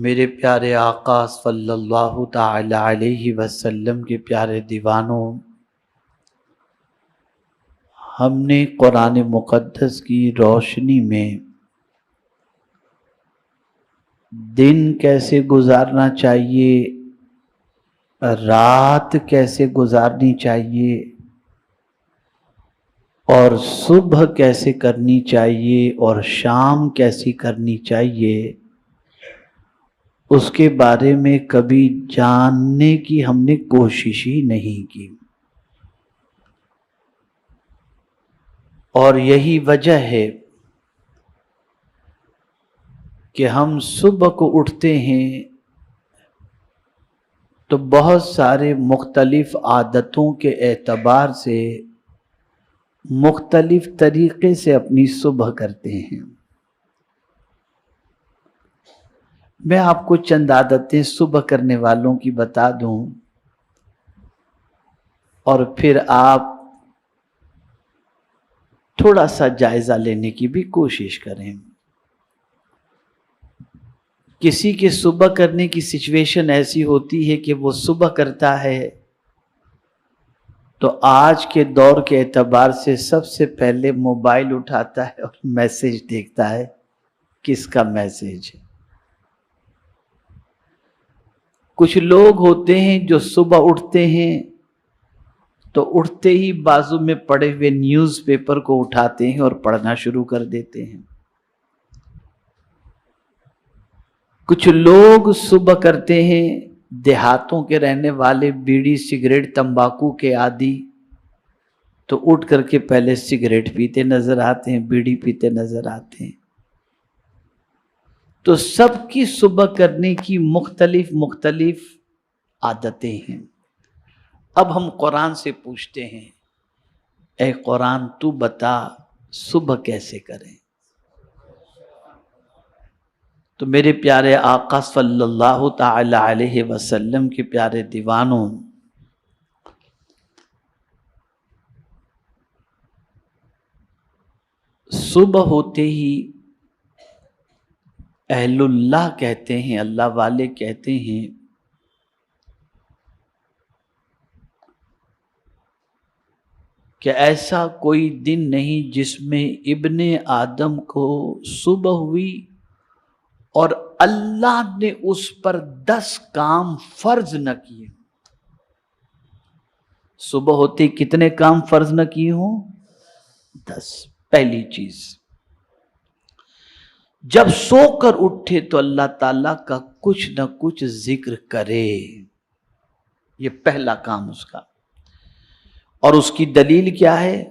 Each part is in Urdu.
میرے پیارے آقا صلی اللہ تعالی علیہ وسلم کے پیارے دیوانوں، ہم نے قرآن مقدس کی روشنی میں دن کیسے گزارنا چاہیے، رات کیسے گزارنی چاہیے اور صبح کیسے کرنی چاہیے اور شام کیسی کرنی چاہیے، اس کے بارے میں کبھی جاننے کی ہم نے کوشش ہی نہیں کی۔ اور یہی وجہ ہے کہ ہم صبح کو اٹھتے ہیں تو بہت سارے مختلف عادتوں کے اعتبار سے مختلف طریقے سے اپنی صبح کرتے ہیں۔ میں آپ کو چند عادتیں صبح کرنے والوں کی بتا دوں اور پھر آپ تھوڑا سا جائزہ لینے کی بھی کوشش کریں۔ کسی کے صبح کرنے کی سچویشن ایسی ہوتی ہے کہ وہ صبح کرتا ہے تو آج کے دور کے اعتبار سے سب سے پہلے موبائل اٹھاتا ہے اور میسج دیکھتا ہے، کس کا میسج ہے۔ کچھ لوگ ہوتے ہیں جو صبح اٹھتے ہیں تو اٹھتے ہی بازو میں پڑے ہوئے نیوز پیپر کو اٹھاتے ہیں اور پڑھنا شروع کر دیتے ہیں۔ کچھ لوگ صبح کرتے ہیں، دیہاتوں کے رہنے والے، بیڑی سگریٹ تمباکو کے عادی، تو اٹھ کر کے پہلے سگریٹ پیتے نظر آتے ہیں، بیڑی پیتے نظر آتے ہیں۔ تو سب کی صبح کرنے کی مختلف عادتیں ہیں۔ اب ہم قرآن سے پوچھتے ہیں، اے قرآن تو بتا صبح کیسے کریں؟ تو میرے پیارے آقا صلی اللہ تعالی علیہ وسلم کے پیارے دیوانوں، صبح ہوتے ہی اہل اللہ کہتے ہیں، اللہ والے کہتے ہیں کہ ایسا کوئی دن نہیں جس میں ابن آدم کو صبح ہوئی اور اللہ نے اس پر 10 کام فرض نہ کیے۔ صبح ہوتے کتنے کام فرض نہ کیے ہوں؟ 10۔ پہلی چیز، جب سو کر اٹھے تو اللہ تعالیٰ کا کچھ نہ کچھ ذکر کرے، یہ پہلا کام اس کا۔ اور اس کی دلیل کیا ہے؟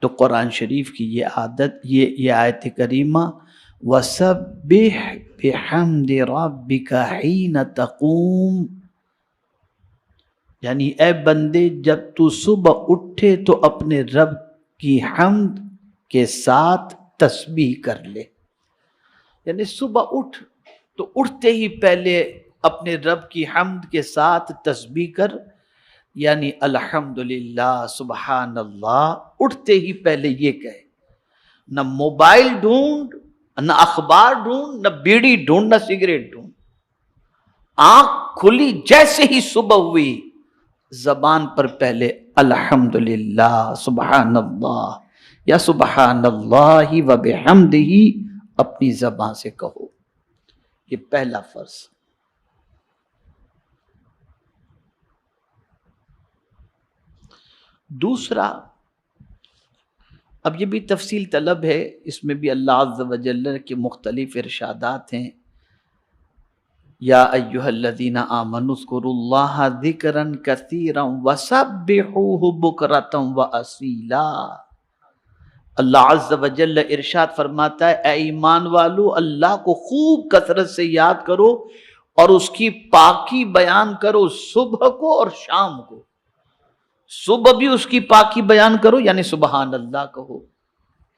تو قرآن شریف کی یہ عادت، یہ آیت کریمہ، وَسَبِّحْ بِحَمْدِ رَبِّكَ حِينَ تَقُومُ، یعنی اے بندے جب تو صبح اٹھے تو اپنے رب کی حمد کے ساتھ تسبیح کر لے۔ یعنی صبح اٹھ تو اٹھتے ہی پہلے اپنے رب کی حمد کے ساتھ تسبیح کر، یعنی الحمدللہ، سبحان اللہ، اٹھتے ہی پہلے یہ کہے۔ نہ موبائل ڈھونڈ، نہ اخبار ڈھونڈ، نہ بیڑی ڈھونڈ، نہ سگریٹ ڈھونڈ۔ آنکھ کھلی جیسے ہی صبح ہوئی، زبان پر پہلے الحمدللہ، سبحان اللہ یا سبحان اللہ وبحمدہ اپنی زبان سے کہو۔ یہ پہلا فرض۔ دوسرا، اب یہ بھی تفصیل طلب ہے، اس میں بھی اللہ عز و جل کے مختلف ارشادات ہیں۔ یا ایھا الذین آمنوا اذکروا اللہ ذکرا کثیرا وسبحوہ بکرۃ واصیلا۔ اللہ عز و جل ارشاد فرماتا ہے، اے ایمان والو، اللہ کو خوب کثرت سے یاد کرو اور اس کی پاکی بیان کرو، صبح کو اور شام کو۔ صبح بھی اس کی پاکی بیان کرو یعنی سبحان اللہ کہو،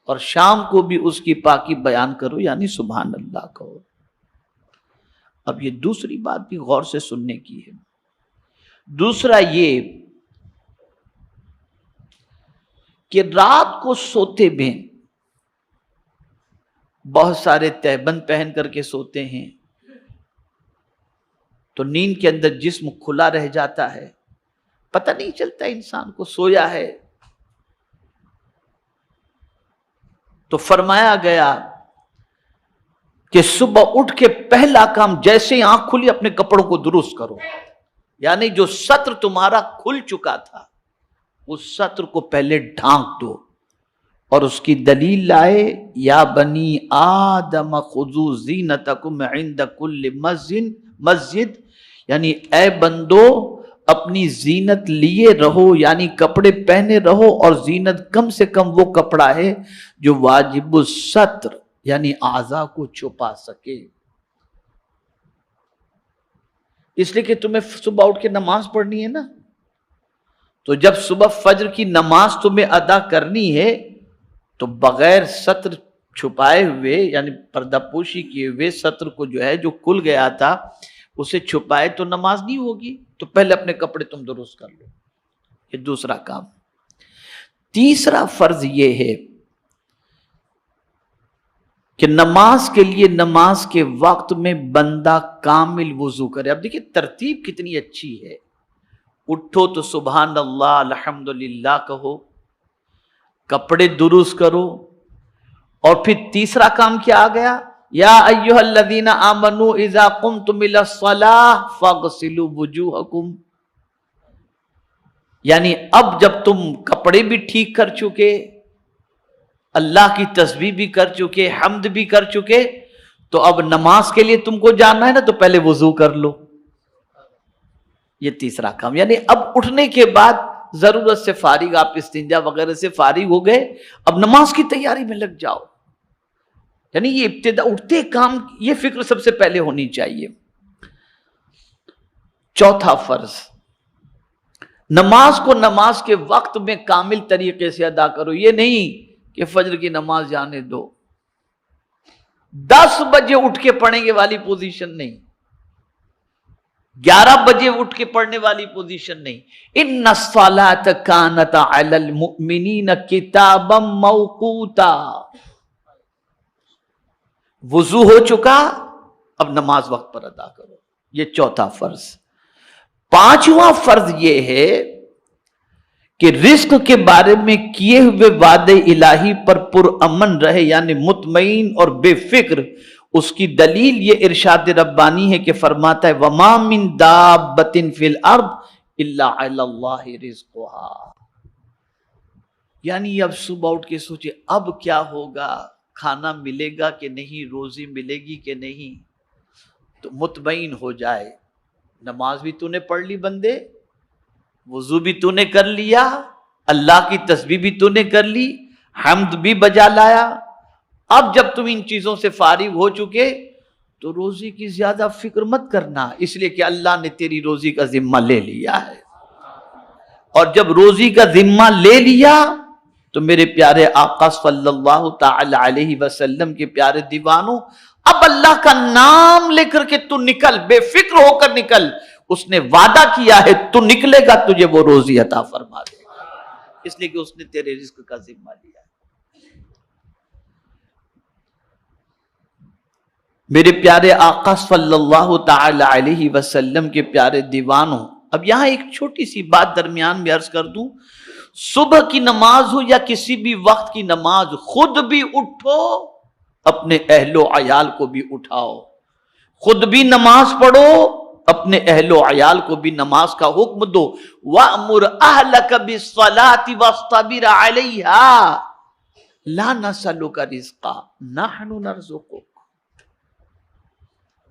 اور شام کو بھی اس کی پاکی بیان کرو یعنی سبحان اللہ کہو۔ اب یہ دوسری بات بھی غور سے سننے کی ہے۔ دوسرا یہ کہ رات کو سوتے میں بہت سارے تہبند پہن کر کے سوتے ہیں، تو نیند کے اندر جسم کھلا رہ جاتا ہے، پتہ نہیں چلتا انسان کو سویا ہے. تو فرمایا گیا کہ صبح اٹھ کے پہلا کام جیسے ہی آنکھ کھلی اپنے کپڑوں کو درست کرو، یعنی جو سطر تمہارا کھل چکا تھا اس سطر کو پہلے ڈھانک دو. اور اس کی دلیل لائے، یا بنی آدم خذوا زینتکم عند کل مسجد، یعنی اے بندو اپنی زینت لیے رہو، یعنی کپڑے پہنے رہو، اور زینت کم سے کم وہ کپڑا ہے جو واجب الستر یعنی اعضاء کو چھپا سکے. اس لیے کہ تمہیں صبح اٹھ کے نماز پڑھنی ہے نا، تو جب صبح فجر کی نماز تمہیں ادا کرنی ہے تو بغیر سطر چھپائے ہوئے یعنی پردہ پوشی کیے ہوئے سطر کو جو ہے جو کھل گیا تھا اسے چھپائے تو نماز نہیں ہوگی. تو پہلے اپنے کپڑے تم درست کر لو، یہ دوسرا کام. تیسرا فرض یہ ہے کہ نماز کے لیے نماز کے وقت میں بندہ کامل وضو کرے. اب دیکھیں ترتیب کتنی اچھی ہے. اٹھو تو سبحان اللہ الحمدللہ کہو، کپڑے درست کرو، اور پھر تیسرا کام کیا آ گیا، یا ایھا الذین آمنوا اذا قمتم الی الصلاۃ فاغسلوا وجوہکم. یعنی اب جب تم کپڑے بھی ٹھیک کر چکے، اللہ کی تسبیح بھی کر چکے، حمد بھی کر چکے، تو اب نماز کے لیے تم کو جانا ہے نا، تو پہلے وضو کر لو. یہ تیسرا کام، یعنی اب اٹھنے کے بعد ضرورت سے فارغ، آپ استنجا وغیرہ سے فارغ ہو گئے، اب نماز کی تیاری میں لگ جاؤ. یعنی یہ ابتدا اٹھتے کام، یہ فکر سب سے پہلے ہونی چاہیے. چوتھا فرض، نماز کو نماز کے وقت میں کامل طریقے سے ادا کرو. یہ نہیں کہ فجر کی نماز جانے دو، 10 بجے اٹھ کے پڑھیں گے والی پوزیشن نہیں، 11 بجے اٹھ کے پڑھنے والی پوزیشن نہیں. ان الصلاۃ کانت علی المؤمنین کتابا موقوتا. وضو ہو چکا، اب نماز وقت پر ادا کرو. یہ چوتھا فرض. پانچواں فرض یہ ہے کہ رزق کے بارے میں کیے ہوئے وعدے الہی پر پرامن رہے، یعنی مطمئن اور بے فکر. اس کی دلیل یہ ارشاد ربانی ہے کہ فرماتا ہے وَمَا مِن دَابَّةٍ فِي الْأَرْضِ إِلَّا عَلَى اللَّهِ رِزْقُهَا. یعنی اب صبح اٹھ کے سوچے اب کیا ہوگا، کھانا ملے گا کہ نہیں، روزی ملے گی کہ نہیں، تو مطمئن ہو جائے. نماز بھی تو نے پڑھ لی بندے، وضو بھی تو نے کر لیا، اللہ کی تسبیح بھی تو نے کر لی، حمد بھی بجا لایا. اب جب تم ان چیزوں سے فارغ ہو چکے تو روزی کی زیادہ فکر مت کرنا، اس لیے کہ اللہ نے تیری روزی کا ذمہ لے لیا ہے. اور جب روزی کا ذمہ لے لیا تو میرے پیارے آقا صلی اللہ تعالی علیہ وسلم کے پیارے دیوانوں، اب اللہ کا نام لے کر کے تو نکل، بے فکر ہو کر نکل. اس نے وعدہ کیا ہے تو نکلے گا تجھے وہ روزی عطا فرما دے گا، اس لیے کہ اس نے تیرے رزق کا ذمہ لیا ہے. میرے پیارے آقا صلی اللہ تعالی علیہ وسلم کے پیارے دیوانوں، اب یہاں ایک چھوٹی سی بات درمیان میں عرض کر دوں. صبح کی نماز ہو یا کسی بھی وقت کی نماز، خود بھی اٹھو، اپنے اہل و عیال کو بھی اٹھاؤ. خود بھی نماز پڑھو، اپنے اہل و عیال کو بھی نماز کا حکم دو. وَأْمُرْ أَهْلَكَ بِالصَّلَاةِ وَاصْطَبِرْ عَلَيْهَا لَا نَسْأَلُكَ رِزْقًا نَحْنُ نَرْزُقُكَ.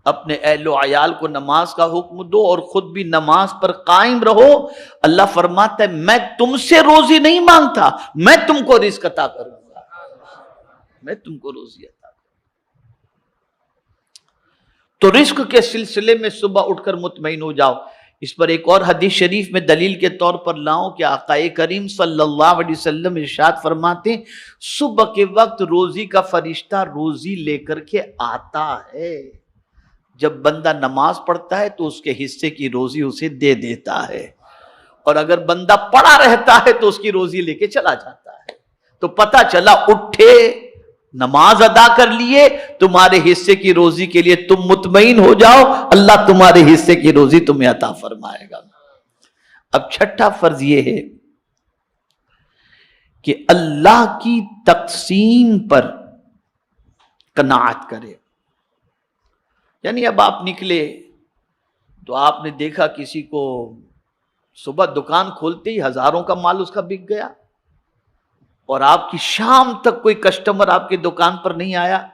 اپنے اہل و عیال کو نماز کا حکم دو اور خود بھی نماز پر قائم رہو. اللہ فرماتا ہے میں تم سے روزی نہیں مانگتا، میں تم کو رزق عطا کروں گا، میں تم کو روزی عطا کروں. تو رزق کے سلسلے میں صبح اٹھ کر مطمئن ہو جاؤ. اس پر ایک اور حدیث شریف میں دلیل کے طور پر لاؤں کہ آقا کریم صلی اللہ علیہ وسلم ارشاد فرماتے ہیں صبح کے وقت روزی کا فرشتہ روزی لے کر کے آتا ہے. جب بندہ نماز پڑھتا ہے تو اس کے حصے کی روزی اسے دے دیتا ہے، اور اگر بندہ پڑا رہتا ہے تو اس کی روزی لے کے چلا جاتا ہے. تو پتہ چلا اٹھے نماز ادا کر لیے، تمہارے حصے کی روزی کے لیے تم مطمئن ہو جاؤ، اللہ تمہارے حصے کی روزی تمہیں عطا فرمائے گا۔ اب چھٹا فرض یہ ہے کہ اللہ کی تقسیم پر قناعت کرے۔ یعنی اب آپ نکلے تو آپ نے دیکھا کسی کو صبح دکان کھولتے ہی ہزاروں کا مال اس کا بک گیا، اور آپ کی شام تک کوئی کسٹمر آپ کی دکان پر نہیں آیا،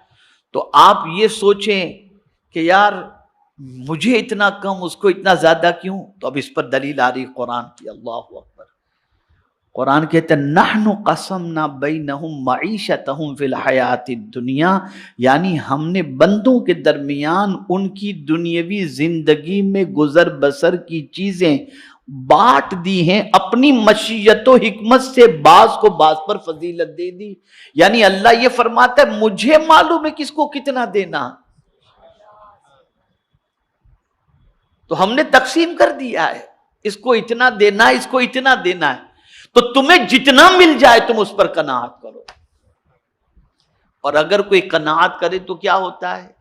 تو آپ یہ سوچیں کہ یار مجھے اتنا کم اس کو اتنا زیادہ کیوں؟ تو اب اس پر دلیل آ رہی قرآن کی، اللہ اکبر۔ قرآن کہتے ہیں نحن قسمنا بینہم معیشتہم فی الحیات الدنیا، یعنی ہم نے بندوں کے درمیان ان کی دنیاوی زندگی میں گزر بسر کی چیزیں بانٹ دی ہیں، اپنی مشیت و حکمت سے بعض کو بعض پر فضیلت دے دی۔ یعنی اللہ یہ فرماتا ہے مجھے معلوم ہے کس کو کتنا دینا، تو ہم نے تقسیم کر دیا ہے، اس کو اتنا دینا ہے، اس کو اتنا دینا ہے، تو تمہیں جتنا مل جائے تم اس پر قناعت کرو۔ اور اگر کوئی قناعت کرے تو کیا ہوتا ہے؟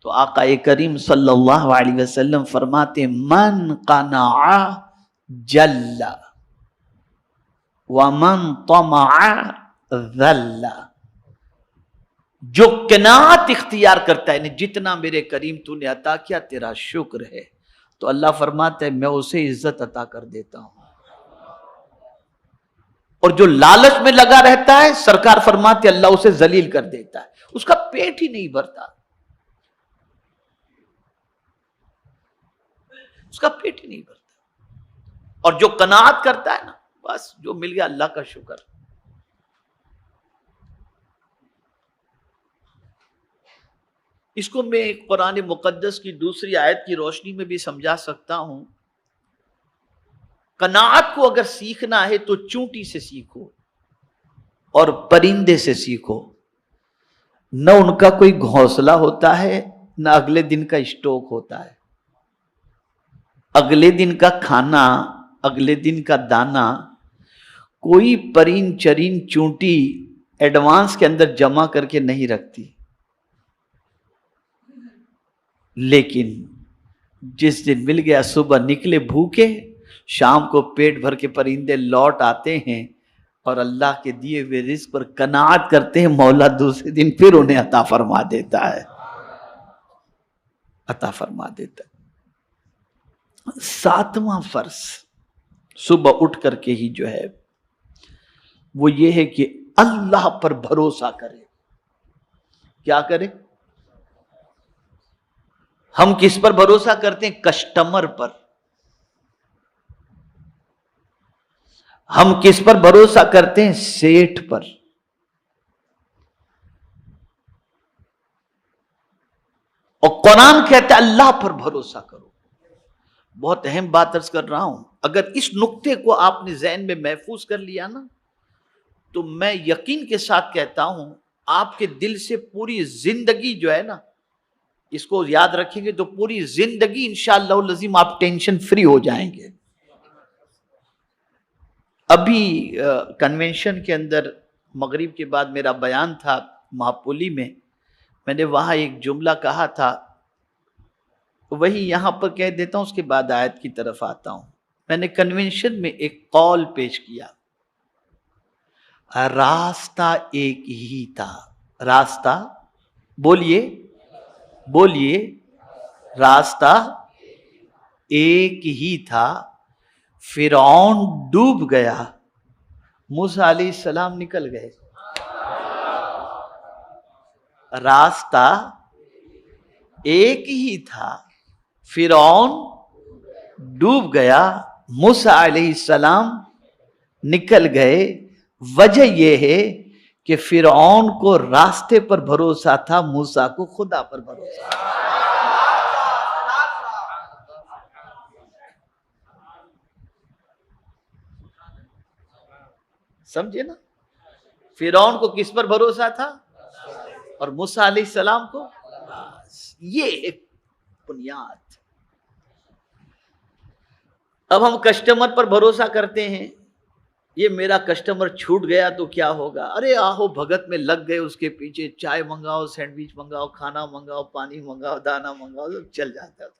تو آقا کریم صلی اللہ علیہ وسلم فرماتے من قنع جل ومن طمع ذل، جو قناعت اختیار کرتا ہے، یعنی جتنا میرے کریم تو نے عطا کیا تیرا شکر ہے، تو اللہ فرماتا ہے میں اسے عزت عطا کر دیتا ہوں۔ اور جو لالچ میں لگا رہتا ہے سرکار فرماتے اللہ اسے ذلیل کر دیتا ہے، اس کا پیٹ ہی نہیں بھرتا، اس کا پیٹ ہی نہیں بھرتا۔ اور جو قناعت کرتا ہے نا، بس جو مل گیا اللہ کا شکر۔ اس کو میں ایک قرآن مقدس کی دوسری آیت کی روشنی میں بھی سمجھا سکتا ہوں۔ قناعت کو اگر سیکھنا ہے تو چونٹی سے سیکھو اور پرندے سے سیکھو، نہ ان کا کوئی گھونسلہ ہوتا ہے نہ اگلے دن کا اسٹاک ہوتا ہے، اگلے دن کا کھانا، اگلے دن کا دانا کوئی پرین چرین چونٹی ایڈوانس کے اندر جمع کر کے نہیں رکھتی، لیکن جس دن مل گیا صبح نکلے بھوکے، شام کو پیٹ بھر کے پرندے لوٹ آتے ہیں اور اللہ کے دیے ہوئے رزق پر قناعت کرتے ہیں، مولا دوسرے دن پھر انہیں عطا فرما دیتا ہے، عطا فرما دیتا ہے۔ ساتواں فرض صبح اٹھ کر کے ہی جو ہے وہ یہ ہے کہ اللہ پر بھروسہ کرے۔ کیا کرے؟ ہم کس پر بھروسہ کرتے ہیں؟ کسٹمر پر۔ ہم کس پر بھروسہ کرتے ہیں؟ سیٹھ پر۔ اور قرآن کہتا ہے اللہ پر بھروسہ کرو۔ بہت اہم بات عرض کر رہا ہوں، اگر اس نقطے کو آپ نے ذہن میں محفوظ کر لیا نا، تو میں یقین کے ساتھ کہتا ہوں آپ کے دل سے پوری زندگی جو ہے نا، اس کو یاد رکھیں گے تو پوری زندگی انشاءاللہ العظیم آپ ٹینشن فری ہو جائیں گے۔ ابھی کنونشن کے اندر مغرب کے بعد میرا بیان تھا مہاپولی میں نے وہاں ایک جملہ کہا تھا، وہی یہاں پر کہہ دیتا ہوں، اس کے بعد آیت کی طرف آتا ہوں۔ میں نے کنونشن میں ایک قول پیش کیا، راستہ ایک ہی تھا۔ راستہ بولیے بولیے، راستہ ایک ہی تھا، فرعون ڈوب گیا، موسیٰ علیہ السلام نکل گئے۔ راستہ ایک ہی تھا، فرعون ڈوب گیا، موسیٰ علیہ السلام نکل گئے۔ وجہ یہ ہے کہ فرعون کو راستے پر بھروسہ تھا، موسیٰ کو خدا پر بھروسہ تھا۔ سمجھے نا؟ فرعون کو کس پر بھروسہ تھا اور موسیٰ علیہ السلام کو؟ یہ ایک بنیاد۔ اب ہم کسٹمر پر بھروسہ کرتے ہیں یہ میرا کسٹمر چھوٹ گیا تو کیا ہوگا، ارے آہو بھگت میں لگ گئے اس کے پیچھے، چائے منگاؤ، سینڈوچ منگاؤ، کھانا منگاؤ، پانی منگاؤ، دانا منگاؤ، سب چل جاتا تھا۔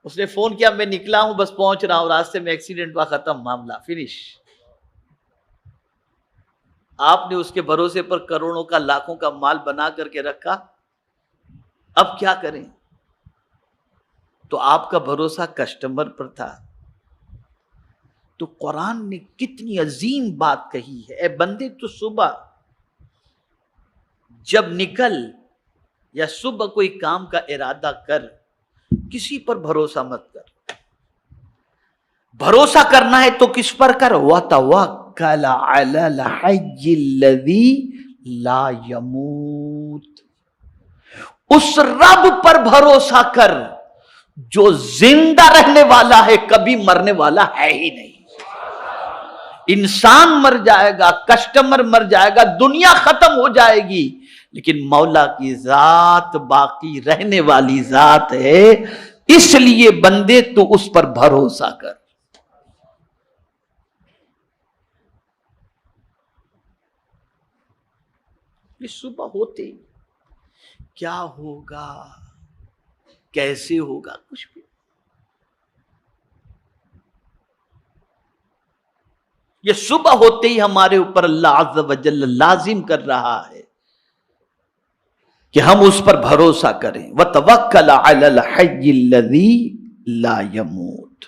اس نے فون کیا، میں نکلا ہوں، بس پہنچ رہا ہوں، راستے میں ایکسیڈنٹ ہوا، ختم معاملہ، فنش۔ آپ نے اس کے بھروسے پر کروڑوں کا، لاکھوں کا مال بنا کر کے رکھا، اب کیا کریں؟ تو آپ کا بھروسہ کسٹمر پر تھا۔ تو قرآن نے کتنی عظیم بات کہی ہے، اے بندے تو صبح جب نکل یا صبح کوئی کام کا ارادہ کر، کسی پر بھروسہ مت کر۔ بھروسہ کرنا ہے تو کس پر کر؟ وَتَوَكَّلَ عَلَى الْحَيِّ الَّذِي لَا يَمُوتُ، اس رب پر بھروسہ کر جو زندہ رہنے والا ہے، کبھی مرنے والا ہے ہی نہیں۔ انسان مر جائے گا، کسٹمر مر جائے گا، دنیا ختم ہو جائے گی، لیکن مولا کی ذات باقی رہنے والی ذات ہے۔ اس لیے بندے تو اس پر بھروسہ کر۔ یہ صبح ہوتے ہی کیا ہوگا، کیسے ہوگا، کچھ بھی۔ یہ صبح ہوتے ہی ہمارے اوپر اللہ عز و جل لازم کر رہا ہے کہ ہم اس پر بھروسہ کریں۔ وَتَوَكَّلَ عَلَى الْحَيِّ الَّذِي لَا يَمُوتُ۔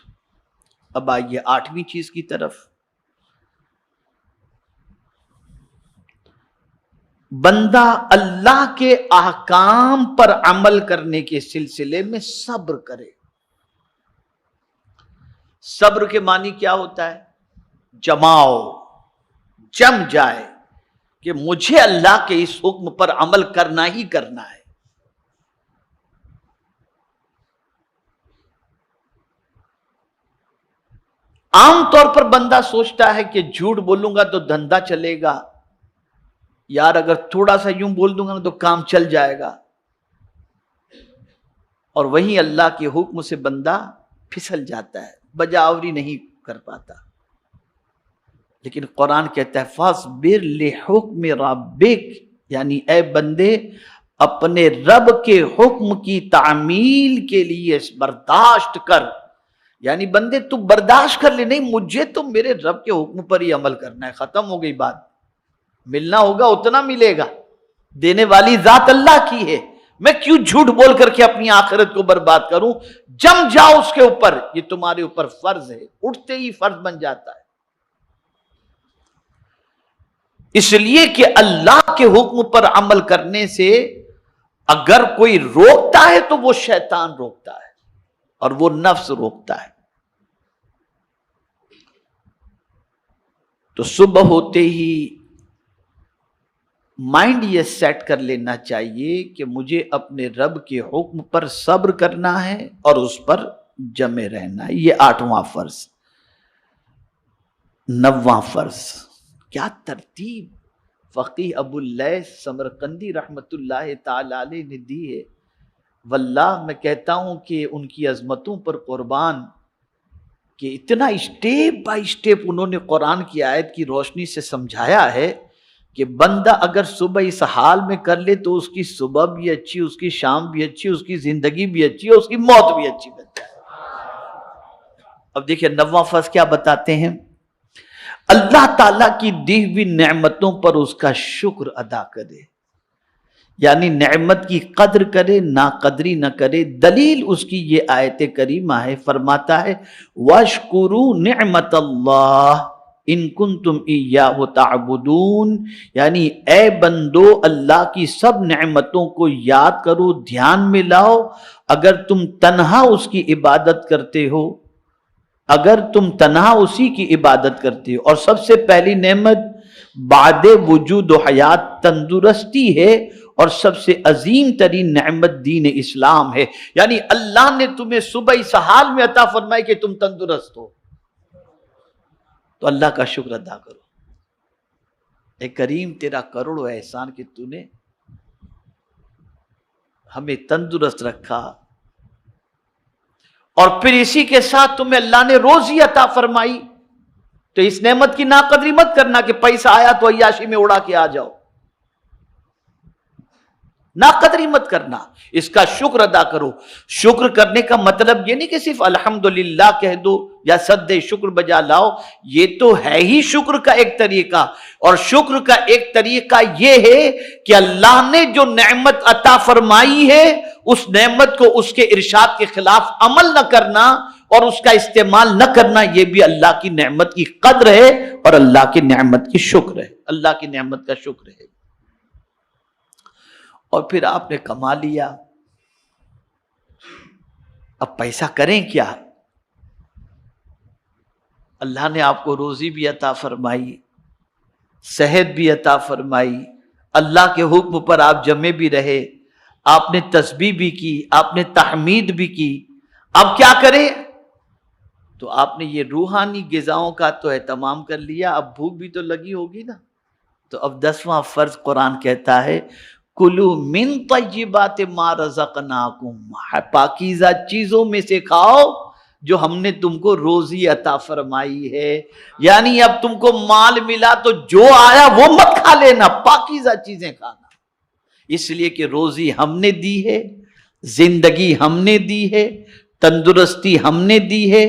اب آئیے 8ویں چیز کی طرف۔ بندہ اللہ کے احکام پر عمل کرنے کے سلسلے میں صبر کرے۔ صبر کے معنی کیا ہوتا ہے؟ جماؤ، جم جائے کہ مجھے اللہ کے اس حکم پر عمل کرنا ہی کرنا ہے۔ عام طور پر بندہ سوچتا ہے کہ جھوٹ بولوں گا تو دھندا چلے گا، یار اگر تھوڑا سا یوں بول دوں گا تو کام چل جائے گا، اور وہیں اللہ کے حکم سے بندہ پھسل جاتا ہے، بجاوری نہیں کر پاتا۔ لیکن قرآن کہتا ہے فاصبر لحکم ربک، یعنی اے بندے اپنے رب کے حکم کی تعمیل کے لیے برداشت کر۔ یعنی بندے تو برداشت کر لے، نہیں مجھے تو میرے رب کے حکم پر ہی عمل کرنا ہے، ختم ہو گئی بات۔ ملنا ہوگا اتنا ملے گا، دینے والی ذات اللہ کی ہے، میں کیوں جھوٹ بول کر کے اپنی آخرت کو برباد کروں؟ جم جاؤ اس کے اوپر، یہ تمہارے اوپر فرض ہے، اٹھتے ہی فرض بن جاتا ہے۔ اس لیے کہ اللہ کے حکم پر عمل کرنے سے اگر کوئی روکتا ہے تو وہ شیطان روکتا ہے اور وہ نفس روکتا ہے۔ تو صبح ہوتے ہی مائنڈ یہ سیٹ کر لینا چاہیے کہ مجھے اپنے رب کے حکم پر صبر کرنا ہے اور اس پر جمے رہنا ہے۔ یہ 8واں فرض۔ 9واں فرض، کیا ترتیب فقیہ ابو اللیث سمرقندی رحمت اللہ تعالی علیہ نے دی ہے۔ واللہ میں کہتا ہوں کہ ان کی عظمتوں پر قربان، کہ اتنا اسٹیپ بائی اسٹیپ انہوں نے قرآن کی آیت کی روشنی سے سمجھایا ہے کہ بندہ اگر صبح اس حال میں کر لے تو اس کی صبح بھی اچھی، اس کی شام بھی اچھی، اس کی زندگی بھی اچھی، اور اس کی موت بھی اچھی بن جائے۔ اب دیکھیں 9واں فرض کیا بتاتے ہیں؟ اللہ تعالیٰ کی دی ہوئی نعمتوں پر اس کا شکر ادا کرے، یعنی نعمت کی قدر کرے، ناقدری نہ کرے۔ دلیل اس کی یہ آیت کریمہ ہے، فرماتا ہے وَاشْكُرُوا نِعْمَةَ اللَّهِ ان کنتم ایاہ تعبدون، یعنی اے بندو اللہ کی سب نعمتوں کو یاد کرو، دھیان میں لاؤ، اگر تم تنہا اس کی عبادت کرتے ہو، اگر تم تنہا اسی کی عبادت کرتے ہو۔ اور سب سے پہلی نعمت بعد وجود و حیات تندرستی ہے، اور سب سے عظیم ترین نعمت دین اسلام ہے۔ یعنی اللہ نے تمہیں صبح اس حال میں عطا فرمائی کہ تم تندرست ہو، تو اللہ کا شکر ادا کرو۔ اے کریم تیرا کروڑوں احسان کہ تو نے ہمیں تندرست رکھا، اور پھر اسی کے ساتھ تمہیں اللہ نے روزی عطا فرمائی، تو اس نعمت کی ناقدری مت کرنا کہ پیسہ آیا تو عیاشی میں اڑا کے آ جاؤ، ناقدری مت کرنا، اس کا شکر ادا کرو۔ شکر کرنے کا مطلب یہ نہیں کہ صرف الحمدللہ کہہ دو یا سد شکر بجا لاؤ، یہ تو ہے ہی شکر کا ایک طریقہ۔ اور شکر کا ایک طریقہ یہ ہے کہ اللہ نے جو نعمت عطا فرمائی ہے اس نعمت کو اس کے ارشاد کے خلاف عمل نہ کرنا اور اس کا استعمال نہ کرنا، یہ بھی اللہ کی نعمت کی قدر ہے اور اللہ کی نعمت کی شکر ہے، اللہ کی نعمت کا شکر ہے۔ اور پھر آپ نے کما لیا، اب پیسہ کریں کیا؟ اللہ نے آپ کو روزی بھی عطا فرمائی، صحت بھی عطا فرمائی، اللہ کے حکم پر آپ جمے بھی رہے، آپ نے تسبیح بھی کی، آپ نے تحمید بھی کی، اب کیا کریں؟ تو آپ نے یہ روحانی غذاؤں کا تو اہتمام کر لیا، اب بھوک بھی تو لگی ہوگی نا۔ تو اب 10واں فرض قرآن کہتا ہے کلو من طیبات ما رزقناکم، پاکیزہ چیزوں میں سے کھاؤ جو ہم نے تم کو روزی عطا فرمائی ہے۔ یعنی اب تم کو مال ملا تو جو آیا وہ مت کھا لینا، پاکیزہ چیزیں کھانا، اس لیے کہ روزی ہم نے دی ہے، زندگی ہم نے دی ہے، تندرستی ہم نے دی ہے،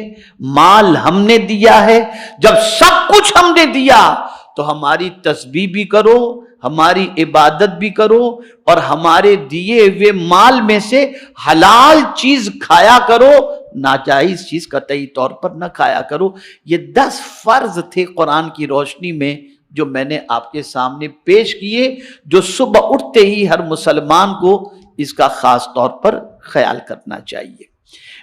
مال ہم نے دیا ہے۔ جب سب کچھ ہم نے دیا تو ہماری تسبیح بھی کرو، ہماری عبادت بھی کرو، اور ہمارے دیے ہوئے مال میں سے حلال چیز کھایا کرو، ناجائز چیز قطعی طور پر نہ کھایا کرو۔ یہ 10 فرض تھے قرآن کی روشنی میں جو میں نے آپ کے سامنے پیش کیے، جو صبح اٹھتے ہی ہر مسلمان کو اس کا خاص طور پر خیال کرنا چاہیے۔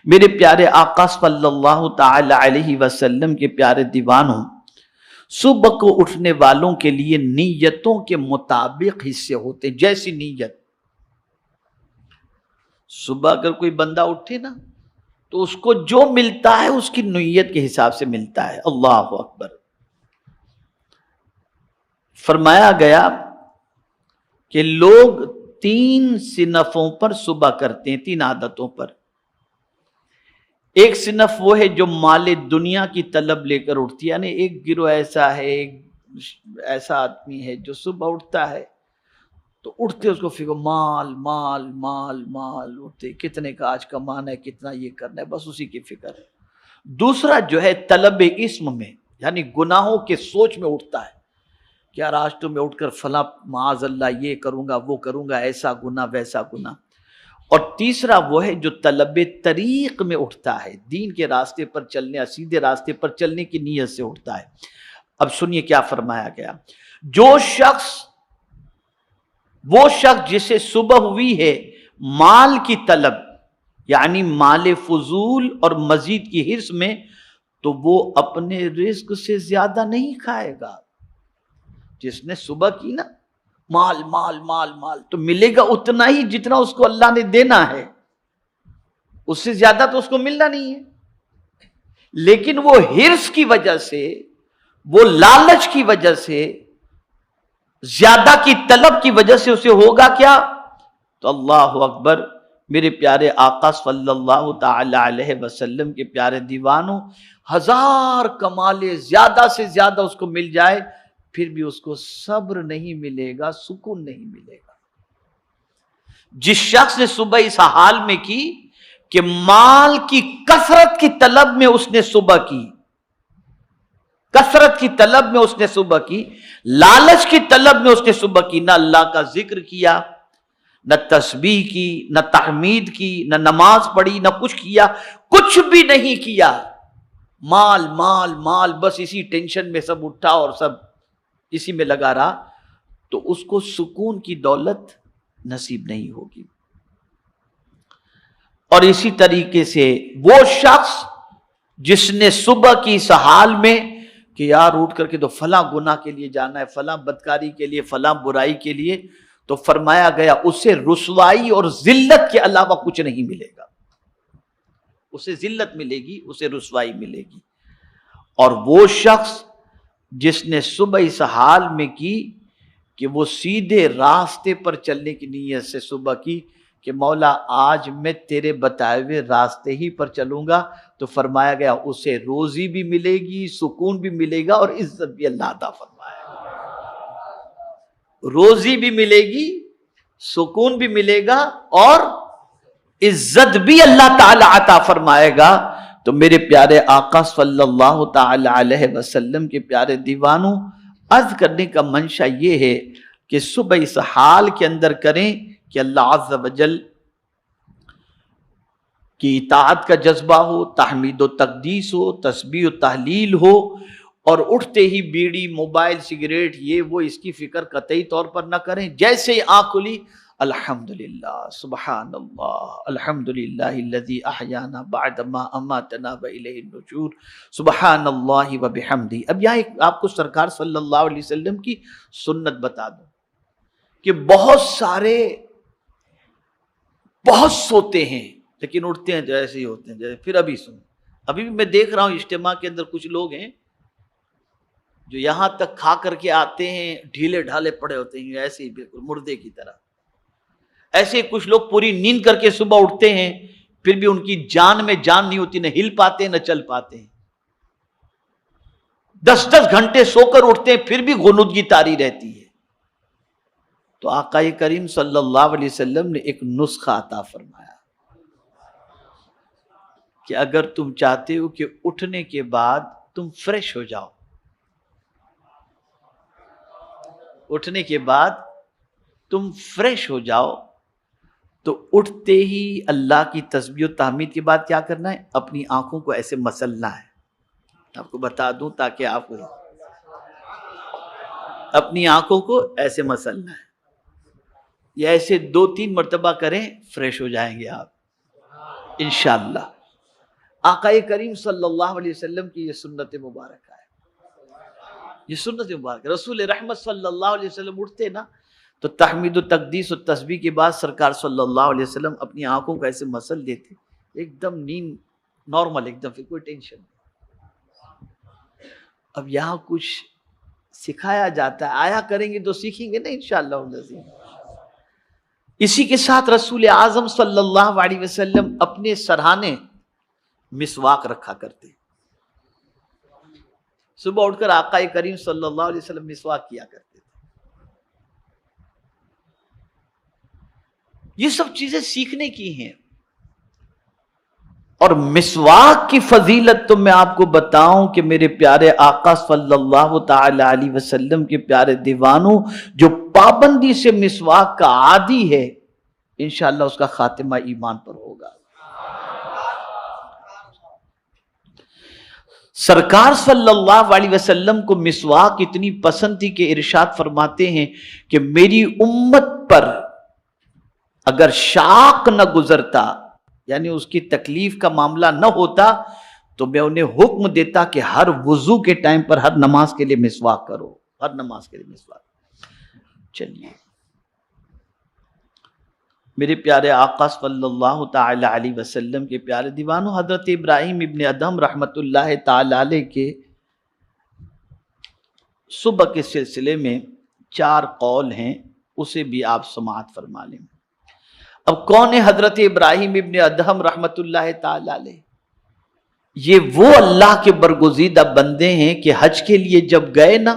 میرے پیارے آقا صلی اللہ تعالی علیہ وسلم کے پیارے دیوانوں، صبح کو اٹھنے والوں کے لیے نیتوں کے مطابق حصے ہوتے، جیسی نیت۔ صبح اگر کوئی بندہ اٹھے نا تو اس کو جو ملتا ہے اس کی نیت کے حساب سے ملتا ہے۔ اللہ اکبر۔ فرمایا گیا کہ لوگ 3 صنفوں پر صبح کرتے ہیں، 3 عادتوں پر۔ ایک صنف وہ ہے جو مال دنیا کی طلب لے کر اٹھتی ہے، یعنی ایک گروہ ایسا ہے، ایک ایسا آدمی ہے جو صبح اٹھتا ہے تو اٹھتے اس کو فکر مال مال مال مال، اٹھتے کتنے کا آج کمانا ہے، کتنا یہ کرنا ہے، بس اسی کی فکر ہے۔ دوسرا جو ہے طلب اسم میں، یعنی گناہوں کے سوچ میں اٹھتا ہے کہ یار آج تو میں اٹھ کر فلاں معاذ اللہ یہ کروں گا وہ کروں گا، ایسا گناہ ویسا گناہ۔ اور تیسرا وہ ہے جو طلب طریق میں اٹھتا ہے، دین کے راستے پر چلنے، سیدھے راستے پر چلنے کی نیت سے اٹھتا ہے۔ اب سنیے کیا فرمایا گیا، وہ شخص جسے صبح ہوئی ہے مال کی طلب، یعنی مال فضول اور مزید کی حرص میں، تو وہ اپنے رزق سے زیادہ نہیں کھائے گا۔ جس نے صبح کی نا مال مال مال مال، تو ملے گا اتنا ہی جتنا اس کو اللہ نے دینا ہے، اس سے زیادہ تو اس کو ملنا نہیں ہے۔ لیکن وہ حرص کی وجہ سے، وہ لالچ کی وجہ سے، زیادہ کی طلب کی وجہ سے اسے ہوگا کیا؟ تو اللہ اکبر، میرے پیارے آقا صلی اللہ تعالی علیہ وسلم کے پیارے دیوانوں، 1000 کمالے زیادہ سے زیادہ اس کو مل جائے، پھر بھی اس کو صبر نہیں ملے گا، سکون نہیں ملے گا۔ جس شخص نے صبح اس حال میں کی کہ مال کی کثرت کی طلب میں اس نے صبح کی، کثرت کی طلب میں اس نے صبح کی، لالچ کی طلب میں اس نے صبح کی، نہ اللہ کا ذکر کیا، نہ تسبیح کی، نہ تحمید کی، نہ نماز پڑھی، نہ کچھ کیا، کچھ بھی نہیں کیا، مال مال مال، بس اسی ٹینشن میں سب اٹھا اور سب اسی میں لگا رہا، تو اس کو سکون کی دولت نصیب نہیں ہوگی۔ اور اسی طریقے سے وہ شخص جس نے صبح کی اس حال میں کہ یار اٹھ کر کے تو فلاں گناہ کے لیے جانا ہے، فلاں بدکاری کے لیے، فلاں برائی کے لیے، تو فرمایا گیا اسے رسوائی اور ذلت کے علاوہ کچھ نہیں ملے گا۔ اسے ذلت ملے گی، اسے رسوائی ملے گی۔ اور وہ شخص جس نے صبح اس حال میں کی کہ وہ سیدھے راستے پر چلنے کی نیت سے صبح کی کہ مولا آج میں تیرے بتائے ہوئے راستے ہی پر چلوں گا، تو فرمایا گیا اسے روزی بھی ملے گی، سکون بھی ملے گا، اور عزت بھی اللہ عطا فرمائے گا۔ روزی بھی ملے گی، سکون بھی ملے گا، اور عزت بھی اللہ تعالی عطا فرمائے گا۔ تو میرے پیارے آقا صلی اللہ تعالی علیہ وسلم کے پیارے دیوانوں، عرض کرنے کا منشا یہ ہے کہ صبح اس حال کے اندر کریں کہ اللہ عز و جل کی اطاعت کا جذبہ ہو، تحمید و تقدیس ہو، تسبیح و تحلیل ہو، اور اٹھتے ہی بیڑی، موبائل، سگریٹ، یہ وہ اس کی فکر قطعی طور پر نہ کریں۔ جیسے ہی آنکھ کھلی، الحمدللہ، سبحان اللہ، الحمدللہ الذی احیانا بعد ما اماتنا والیہ النشور، سبحان اللہ وبحمدہ۔ اب یہاں ایک آپ کو سرکار صلی اللہ علیہ وسلم کی سنت بتا دوں کہ بہت سارے بہت سوتے ہیں لیکن اٹھتے ہیں تو ایسے ہی ہوتے ہیں جیسے پھر ابھی بھی میں دیکھ رہا ہوں اجتماع کے اندر کچھ لوگ ہیں جو یہاں تک کھا کر کے آتے ہیں ڈھیلے ڈھالے پڑے ہوتے ہیں، ایسے ہی بالکل مردے کی طرح۔ ایسے ہی کچھ لوگ پوری نیند کر کے صبح اٹھتے ہیں، پھر بھی ان کی جان میں جان نہیں ہوتی، نہ ہل پاتے ہیں نہ چل پاتے ہیں۔ 10 گھنٹے سو کر اٹھتے ہیں پھر بھی غنودگی طاری رہتی ہے۔ تو آقا کریم صلی اللہ علیہ وسلم نے ایک نسخہ عطا فرمایا کہ اگر تم چاہتے ہو کہ اٹھنے کے بعد تم فریش ہو جاؤ، اٹھنے کے بعد تم فریش ہو جاؤ، تو اٹھتے ہی اللہ کی تسبیح و تحمید کے بعد کیا کرنا ہے؟ اپنی آنکھوں کو ایسے مسلنا ہے۔ آپ کو بتا دوں تاکہ آپ اپنی آنکھوں کو ایسے مسلنا ہے، یا ایسے 2-3 مرتبہ کریں، فریش ہو جائیں گے آپ انشاءاللہ۔ آقا کریم صلی اللہ علیہ وسلم کی یہ سنت مبارکہ ہے، یہ سنت مبارکہ۔ رسول رحمت صلی اللہ علیہ وسلم اٹھتے نا تو تحمید و تقدیس و تسبیح کے بعد سرکار صلی اللہ علیہ وسلم اپنی آنکھوں کو ایسے مسل دیتے، ایک دم نیند نارمل، ایک دم، پھر کوئی ٹینشن نہیں۔ اب یہاں کچھ سکھایا جاتا ہے، آیا کریں گے تو سیکھیں گے نا انشاءاللہ العظیم۔ اسی کے ساتھ رسول اعظم صلی اللہ علیہ وسلم اپنے سرہانے مسواک رکھا کرتے، صبح اٹھ کر آقا کریم صلی اللہ علیہ وسلم مسواک کیا کرتے تھے۔ یہ سب چیزیں سیکھنے کی ہیں۔ اور مسواک کی فضیلت تو میں آپ کو بتاؤں کہ میرے پیارے آقا صلی اللہ تعالی علیہ وسلم کے پیارے دیوانوں، جو پابندی سے مسواک کا عادی ہے، انشاءاللہ اس کا خاتمہ ایمان پر ہوگا۔ سرکار صلی اللہ علیہ وسلم کو مسواک اتنی پسند تھی کہ ارشاد فرماتے ہیں کہ میری امت پر اگر شاق نہ گزرتا، یعنی اس کی تکلیف کا معاملہ نہ ہوتا، تو میں انہیں حکم دیتا کہ ہر وضو کے ٹائم پر ہر نماز کے لیے مسواک کرو، ہر نماز کے لیے مسواک۔ چلیے میرے پیارے آقا صلی اللہ تعالی علیہ وسلم کے پیارے دیوانوں، حضرت ابراہیم ابن ادہم رحمت اللہ تعالی علیہ کے صبح کے سلسلے میں 4 قول ہیں، اسے بھی آپ سماعت فرما لیں۔ اب کون ہے حضرت ابراہیم ابن ادہم رحمت اللہ تعالی علیہ؟ یہ وہ اللہ کے برگزیدہ بندے ہیں کہ حج کے لیے جب گئے نا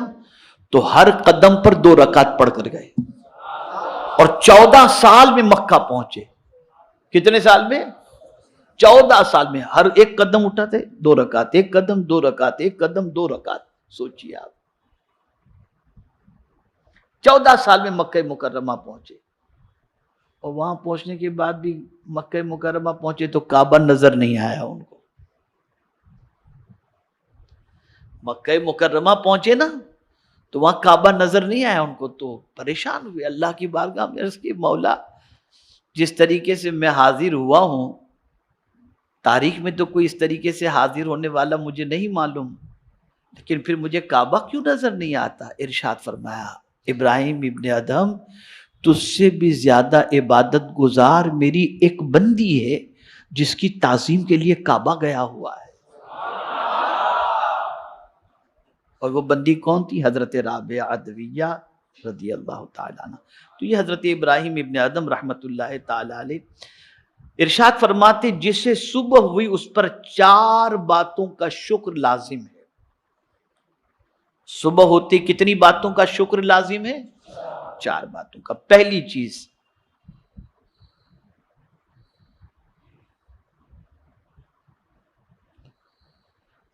تو ہر قدم پر 2 رکعت پڑھ کر گئے، اور 14 سال میں مکہ پہنچے۔ کتنے سال میں؟ 14 سال میں ہر ایک قدم اٹھاتے 2 رکعت، ایک قدم 2 رکعت، ایک قدم 2 رکعت۔ سوچئے آپ 14 سال میں مکہ مکرمہ پہنچے، اور وہاں پہنچنے کے بعد بھی مکہ مکرمہ پہنچے تو کعبہ نظر نہیں آیا ان کو۔ مکہ مکرمہ پہنچے نا تو وہاں کعبہ نظر نہیں آیا ان کو، تو پریشان ہوئے، اللہ کی بارگاہ میں عرض کی، مولا جس طریقے سے میں حاضر ہوا ہوں، تاریخ میں تو کوئی اس طریقے سے حاضر ہونے والا مجھے نہیں معلوم، لیکن پھر مجھے کعبہ کیوں نظر نہیں آتا؟ ارشاد فرمایا، ابراہیم ابن ادہم، تجھ سے بھی زیادہ عبادت گزار میری ایک بندی ہے جس کی تعظیم کے لیے کعبہ گیا ہوا ہے۔ اور وہ بندی کون تھی؟ حضرت رابعہ عدویہ رضی اللہ تعالیٰ عنہ. تو یہ حضرت ابراہیم ابن ادم رحمت اللہ تعالیٰ علیہ ارشاد فرماتے جسے صبح ہوئی اس پر 4 باتوں کا شکر لازم ہے. صبح ہوتی کتنی باتوں کا شکر لازم ہے؟ 4 باتوں کا. پہلی چیز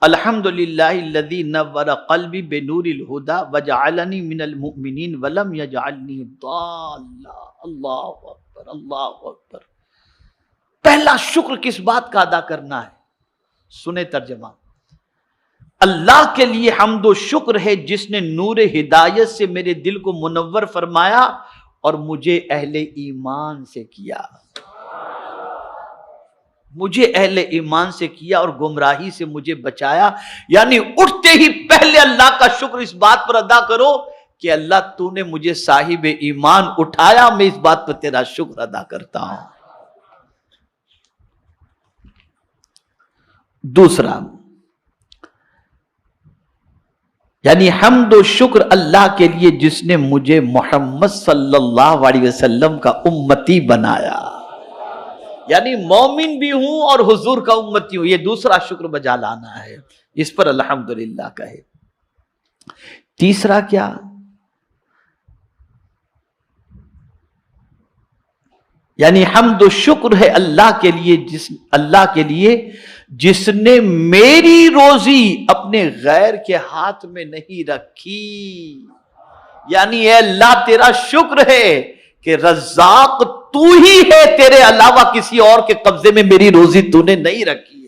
الحمدللہ الذی نور قلبی بنور الہدی وجعلنی من المؤمنین ولم یجعلنی ضالا. اللہ اکبر اللہ اکبر. پہلا شکر کس بات کا ادا کرنا ہے؟ سنیں ترجمہ. اللہ کے لیے حمد و شکر ہے جس نے نور ہدایت سے میرے دل کو منور فرمایا اور مجھے اہل ایمان سے کیا. مجھے اہل ایمان سے کیا اور گمراہی سے مجھے بچایا. یعنی اٹھتے ہی پہلے اللہ کا شکر اس بات پر ادا کرو کہ اللہ تو نے مجھے صاحب ایمان اٹھایا، میں اس بات پر تیرا شکر ادا کرتا ہوں. دوسرا یعنی حمد و شکر اللہ کے لیے جس نے مجھے محمد صلی اللہ علیہ وسلم کا امتی بنایا. یعنی مومن بھی ہوں اور حضور کا امتی ہوں، یہ دوسرا شکر بجا لانا ہے. اس پر الحمدللہ کہے. تیسرا کیا؟ یعنی حمد و شکر ہے اللہ کے لیے جس نے میری روزی اپنے غیر کے ہاتھ میں نہیں رکھی. یعنی اے اللہ تیرا شکر ہے کہ رزاق تو ہی ہے، تیرے علاوہ کسی اور کے قبضے میں میری روزی تو نے نہیں رکھی.